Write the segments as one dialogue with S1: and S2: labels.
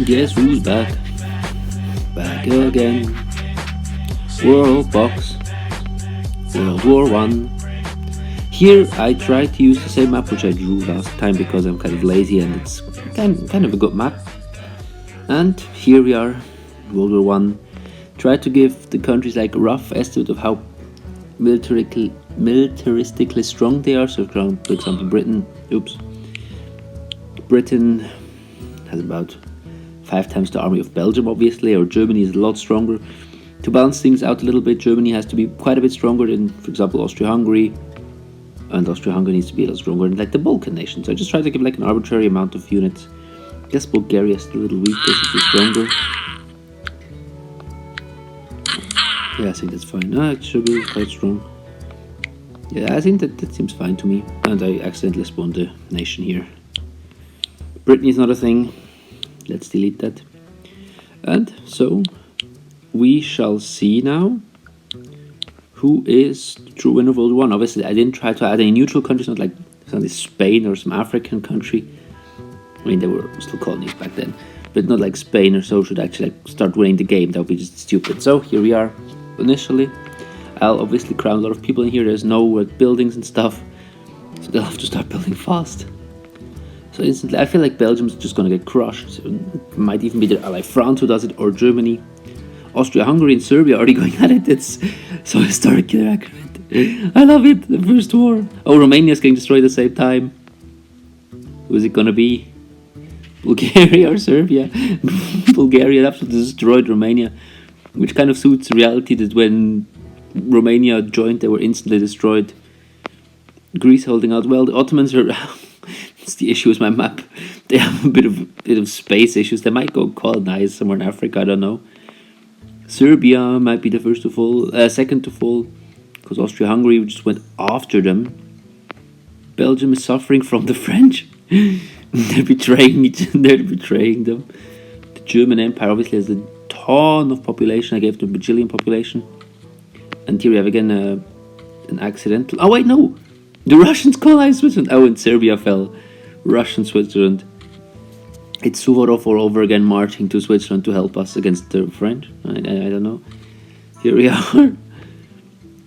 S1: Guess who's back? Back again. Worldbox. World War 1. Here I tried to use the same map which I drew last time because I'm kind of lazy and it's kind of a good map. And here we are, World War 1. Try to give the countries like a rough estimate of how militaristically strong they are. So for example Britain has about 5 times the army of Belgium, obviously, or Germany is a lot stronger. To balance things out a little bit, Germany has to be quite a bit stronger than, for example, Austria-Hungary, and Austria-Hungary needs to be a little stronger than like the Balkan nations. So I just try to give like an arbitrary amount of units. I guess Bulgaria is still a little weak, basically stronger. Yeah, I think that's fine. It should be quite strong. Yeah, I think that seems fine to me. And I accidentally spawned a nation here. Brittany is not a thing. Let's delete that. And so we shall see now who is the true winner of World War 1. Obviously, I didn't try to add any neutral countries, not like Spain or some African country. I mean, they were still colonies back then, but not like Spain or so should actually like start winning the game. That would be just stupid. So here we are. Initially, I'll obviously crown a lot of people in here. There's no buildings and stuff, so they'll have to start building fast. So instantly, I feel like Belgium's just going to get crushed. So it might even be their ally France who does it, or Germany. Austria-Hungary and Serbia are already going at it. It's so historically accurate. I love it. The first war. Oh, Romania is getting destroyed at the same time. Who is it going to be? Bulgaria or Serbia? Bulgaria absolutely destroyed Romania, which kind of suits reality that when Romania joined, they were instantly destroyed. Greece holding out well. The Ottomans are... It's the issue with my map. They have a bit of space issues. They might go colonize somewhere in Africa, I don't know. Serbia might be the first to fall, second to fall, because Austria-Hungary just went after them. Belgium is suffering from the French. They're betraying them. The German Empire obviously has a ton of population. I gave them a bajillion population. And here we have again an accidental... Oh wait, no! The Russians colonized Switzerland. Oh, and Serbia fell. Russian Switzerland. It's Suvorov all over again marching to Switzerland to help us against the French. I don't know. Here we are.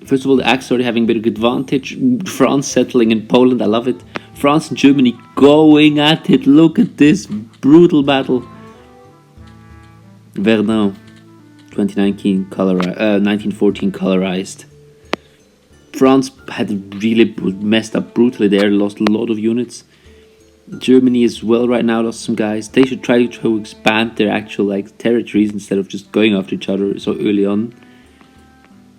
S1: First of all, the Axis already having a bit of advantage. France settling in Poland. I love it. France and Germany going at it. Look at this brutal battle. Verdun. 1914 colorized. France had really messed up brutally there. Lost a lot of units. Germany as well right now lost some guys. They should try to expand their actual territories instead of just going after each other so early on.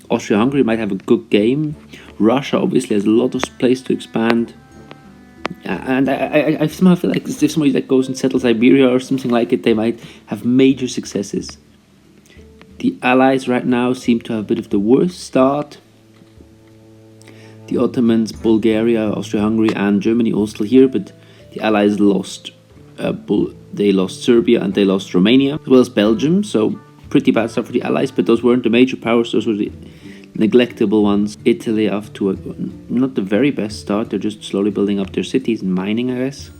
S1: Austria-Hungary might have a good game. Russia obviously has a lot of place to expand. And I somehow feel like if somebody goes and settles Iberia or something like it, they might have major successes. The Allies right now seem to have a bit of the worst start. The Ottomans, Bulgaria, Austria-Hungary and Germany all still here, but the Allies lost. They lost Serbia and they lost Romania, as well as Belgium, so pretty bad stuff for the Allies, but those weren't the major powers, those were the neglectable ones. Italy off to not the very best start, they're just slowly building up their cities and mining, I guess.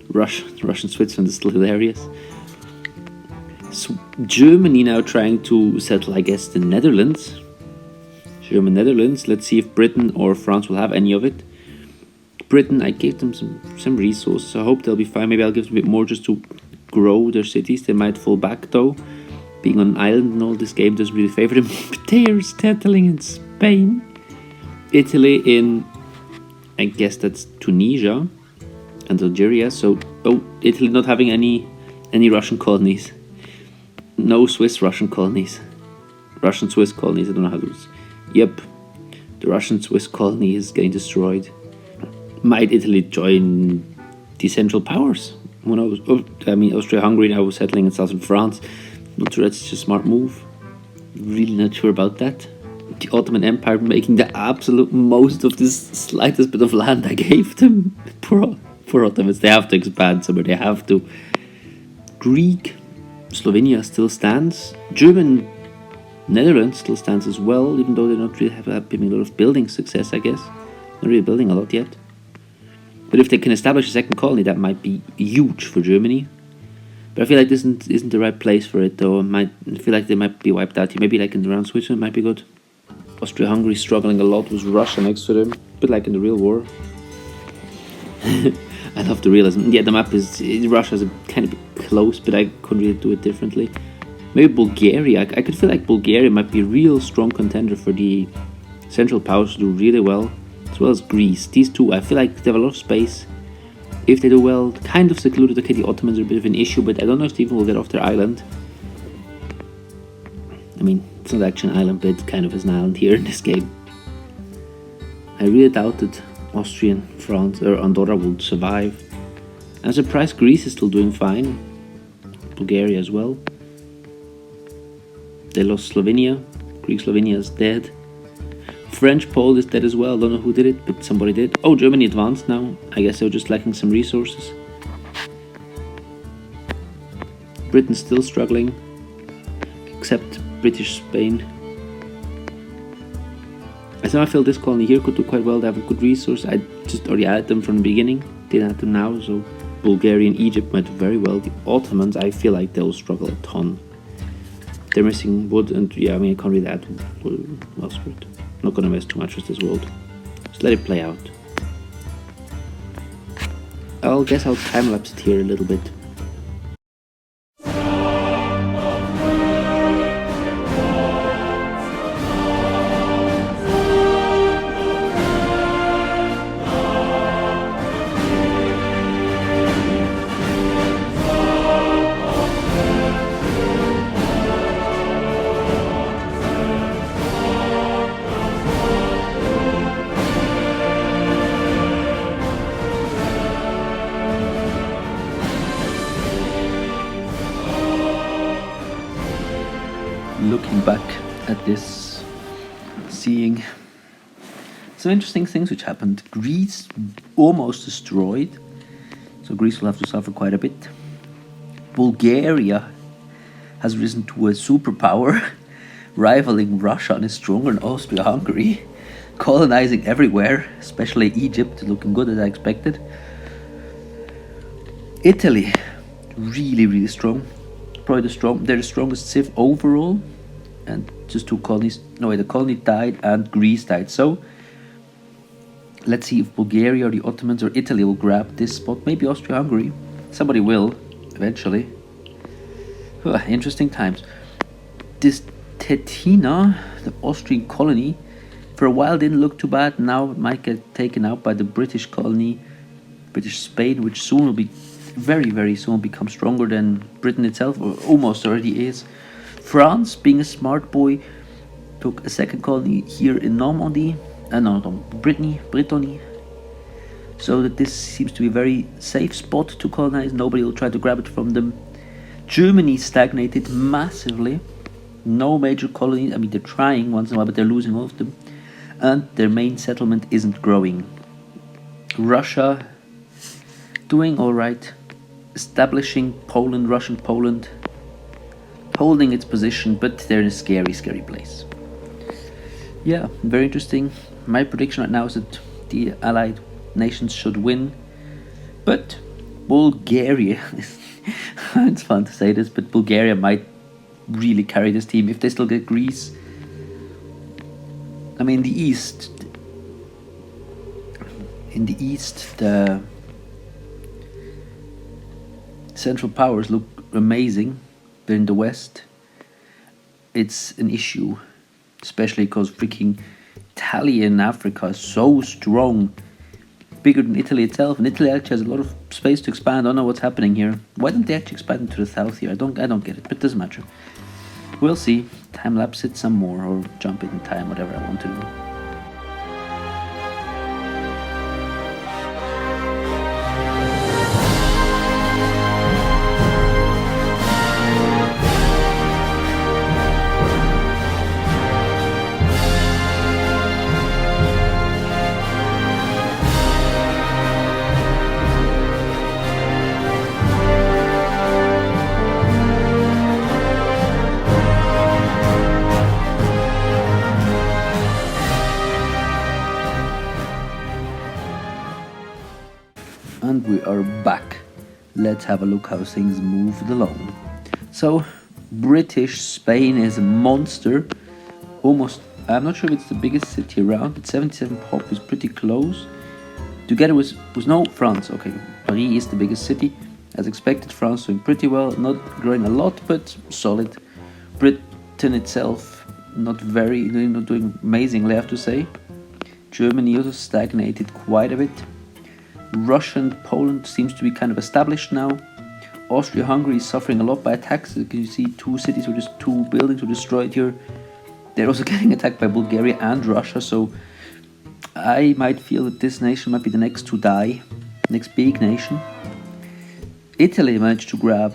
S1: Russian Switzerland is still hilarious. So Germany now trying to settle, I guess, the Netherlands. German Netherlands. Let's see if Britain or France will have any of it. Britain, I gave them some resources. I hope they'll be fine. Maybe I'll give them a bit more just to grow their cities. They might fall back though. Being on an island and all, this game doesn't really favor them. But they are settling in Spain. Italy in, I guess that's Tunisia and Algeria. So, Italy not having any Russian colonies. No Swiss-Russian colonies. Russian-Swiss colonies, I don't know how to... Yep, the Russian-Swiss colony is getting destroyed. Might Italy join the Central Powers? Who knows? Austria-Hungary now settling in southern France. Not sure that's just a smart move. Really not sure about that. The Ottoman Empire making the absolute most of this slightest bit of land I gave them. Poor Ottomans. They have to expand somewhere. They have to. Greek, Slovenia still stands. German, Netherlands still stands as well, even though they don't really have a lot of building success, I guess. Not really building a lot yet. But if they can establish a second colony, that might be huge for Germany. But I feel like this isn't the right place for it, though. I feel like they might be wiped out here. Maybe like in the round Switzerland might be good. Austria-Hungary struggling a lot with Russia next to them. A bit like in the real war. I love the realism. Yeah, the map is... Russia's kind of close, but I couldn't really do it differently. Maybe Bulgaria. I could feel like Bulgaria might be a real strong contender for the Central Powers to do really well. As well as Greece. These two, I feel like they have a lot of space. If they do well, kind of secluded. Okay, the Ottomans are a bit of an issue, but I don't know if they even will get off their island. I mean, it's not actually an island, but it kind of is an island here in this game. I really doubted Austria and France or Andorra would survive. I'm surprised Greece is still doing fine. Bulgaria as well. They lost Slovenia. Greek Slovenia is dead. French Pole is dead as well. Don't know who did it, but somebody did. Oh, Germany advanced now. I guess they were just lacking some resources. Britain's still struggling, except British Spain. I somehow feel this colony here could do quite well. They have a good resource. I just already added them from the beginning. Didn't add them now, so Bulgaria and Egypt might do very well. The Ottomans, I feel like they'll struggle a ton. They're missing wood, and yeah, I mean, I can't really add well spread. Not gonna mess too much with this world. Just let it play out. I'll guess I'll time-lapse it here a little bit. Looking back at this, seeing some interesting things which happened. Greece almost destroyed, so Greece will have to suffer quite a bit. Bulgaria has risen to a superpower, rivaling Russia and is stronger than Austria-Hungary, colonizing everywhere, especially Egypt, looking good as I expected. Italy, really strong. Probably they're the strongest civ overall, and just two colonies. No, the colony died and Greece died. So let's see if Bulgaria or the Ottomans or Italy will grab this spot. Maybe Austria-Hungary. Somebody will eventually. Interesting times. This Tetina, the Austrian colony, for a while didn't look too bad. Now it might get taken out by the British colony, British Spain, which soon will be very soon become stronger than Britain itself, or almost already is. France, being a smart boy, took a second colony here in Normandy, Brittany. So that this seems to be a very safe spot to colonize. Nobody will try to grab it from them. Germany stagnated massively. No major colonies. I mean, they're trying once in a while, but they're losing all of them. And their main settlement isn't growing. Russia, doing all right. Establishing Poland, Russian Poland, holding its position, but they're in a scary place. Yeah, very interesting. My prediction right now is that the Allied nations should win, but Bulgaria, it's fun to say this, but Bulgaria might really carry this team if they still get Greece. I mean, in the East, the Central Powers look amazing, but in the West, it's an issue, especially because freaking Italy in Africa is so strong, bigger than Italy itself, and Italy actually has a lot of space to expand. I don't know what's happening here. Why don't they actually expand into the south here? I don't get it, but it doesn't matter. We'll see. Time lapse it some more, or jump it in time, whatever I want to do. And we are back. let's have a look how things moved along. So, British Spain is a monster. Almost, I'm not sure if it's the biggest city around, but 77 pop is pretty close. Together with no France. Okay, Paris is the biggest city. As expected, France doing pretty well, not growing a lot, but solid. Britain itself, not doing amazingly, I have to say. Germany also stagnated quite a bit. Russia and Poland seems to be kind of established now. Austria-Hungary is suffering a lot by attacks. You see two buildings were destroyed here. They're also getting attacked by Bulgaria and Russia, so I might feel that this nation might be the next to die, next big nation. Italy managed to grab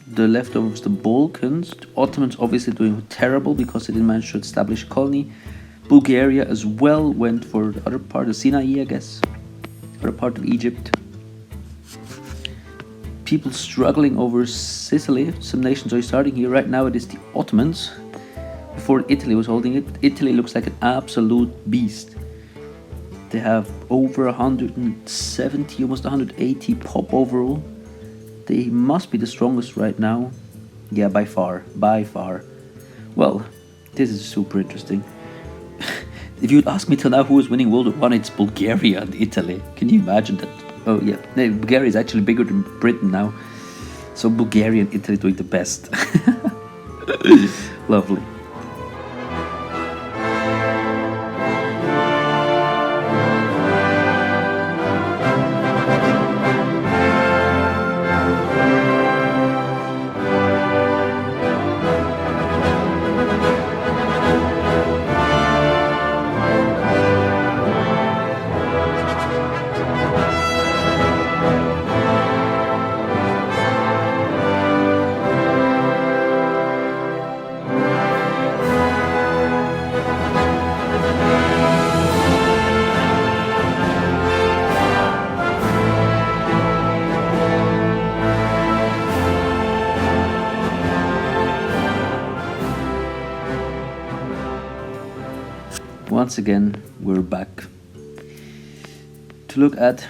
S1: the leftovers, the Balkans. The Ottomans obviously doing terrible because they didn't manage to establish a colony. Bulgaria as well went for the other part of Sinai, I guess, or a part of Egypt. People struggling over Sicily. Some nations are starting here. Right now it is the Ottomans. Before Italy was holding it. Italy looks like an absolute beast. They have over 170, almost 180 pop overall. They must be the strongest right now. Yeah, by far. Well, this is super interesting. If you'd ask me till now who is winning Worldbox, it's Bulgaria and Italy. Can you imagine that? Oh yeah, no, Bulgaria is actually bigger than Britain now. So Bulgaria and Italy doing the best. Lovely. Once again, we're back to look at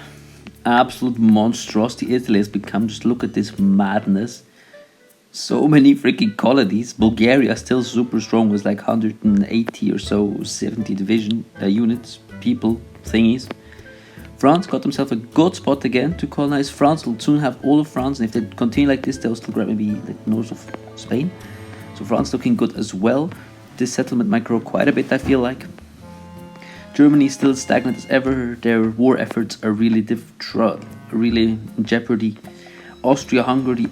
S1: absolute monstrosity. Italy has become, just look at this madness. So many freaking colonies. Bulgaria still super strong with like 180 or so, 70 division units, people, thingies. France got themselves a good spot again to colonize. France will soon have all of France, and if they continue like this, they'll still grab maybe like north of Spain. So France looking good as well. This settlement might grow quite a bit, I feel like. Germany is still stagnant as ever. Their war efforts are really in jeopardy. Austria-Hungary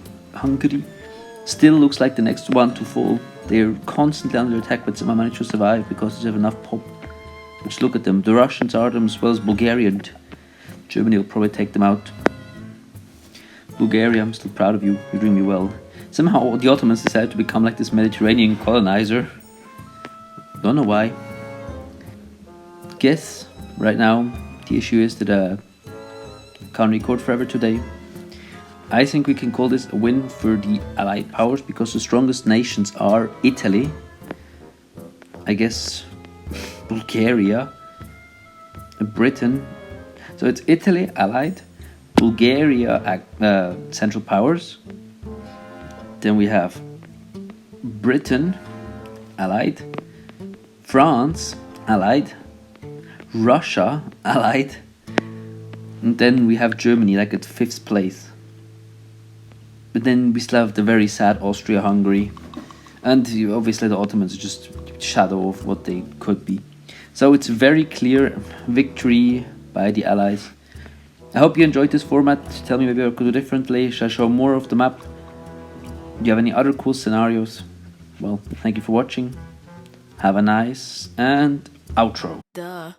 S1: still looks like the next one to fall. They're constantly under attack, but somehow manage to survive because they have enough pop. Just look at them. The Russians are them as well as Bulgaria, and Germany will probably take them out. Bulgaria, I'm still proud of you. You're doing me well. Somehow the Ottomans decided to become like this Mediterranean colonizer. Don't know why. Guess right now the issue is that I can't record forever today. I think we can call this a win for the Allied powers because the strongest nations are Italy, I guess Bulgaria, and Britain. So it's Italy, Allied, Bulgaria, Central Powers. Then we have Britain, Allied, France, Allied, Russia, Allied, and then we have Germany like at 5th place. But then we still have the very sad Austria-Hungary, and obviously the Ottomans are just a shadow of what they could be. So it's very clear victory by the Allies. I hope you enjoyed this format. Tell me maybe I could do differently. Should I show more of the map? Do you have any other cool scenarios? Well, thank you for watching. Have a nice and outro.
S2: Duh.